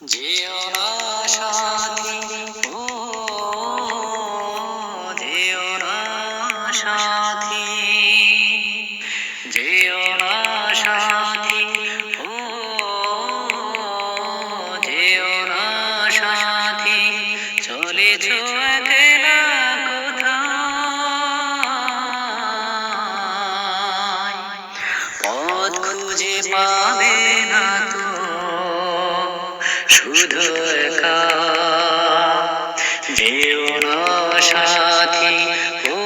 যেও না সাথী, ও যেও না সাথী, যেও না সাথী, ও যেও না সাথী, চলেছ একলা কোথায়, পথ খুঁজে পাবে না তো শুধু একা। যেও না সাথী, ও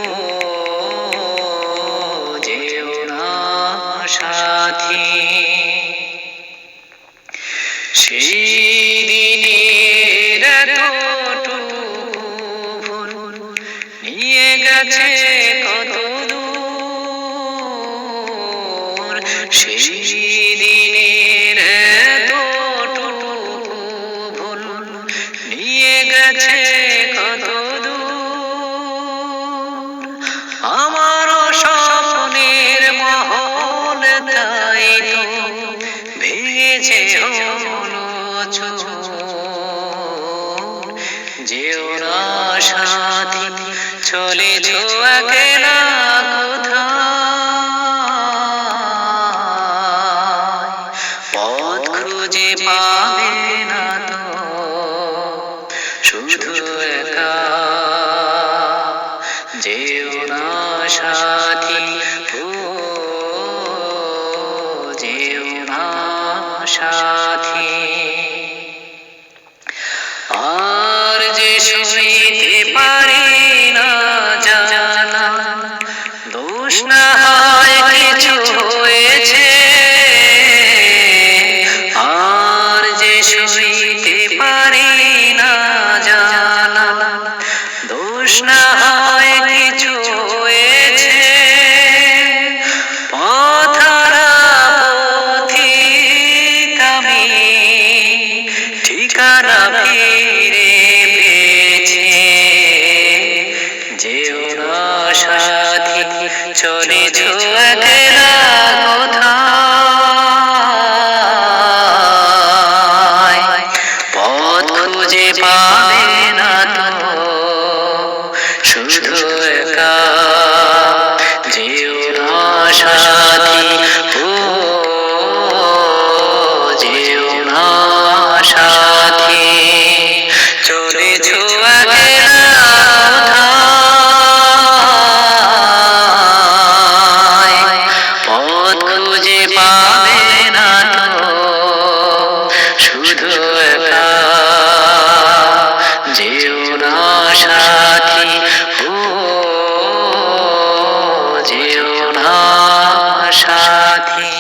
যেও না সাথী, সেই দিনের এতটুকু ভুল নিয়ে গেছে কত দূর, সেই দিনের এতটুকু ভুল নিয়ে গেছে কত দূর। আমারও স্বপ্নের মহল তাই তো ভেঙেছে হলো চুর। যেও না সাথী, চলেছ একলা কোথায়, পথ খুঁজে পাবে না তো শুধু একা। যেও না সাথী, ও যেও না সাথী, আর যে সইতে পারি না জানা, দোষ না হয় কিছু হয়েছে, আর যে সইতে পারি না জানা, দোষ না হয় কিছু হয়েছে, পথহারা পথিক আমি ঠিকানা ফিরে পেয়েছি। যেও না সাথী, চলেছ একলা কোথায়, পথ খুঁজে পাবে না তো শুধু একা। যেও না সাথী, ও যেও না সাথী, চলেছ একলা কোথায়, পথ খুঁজে পাবে না তো শুধু একা। যেও না সাথী, ও যেও না সাথী।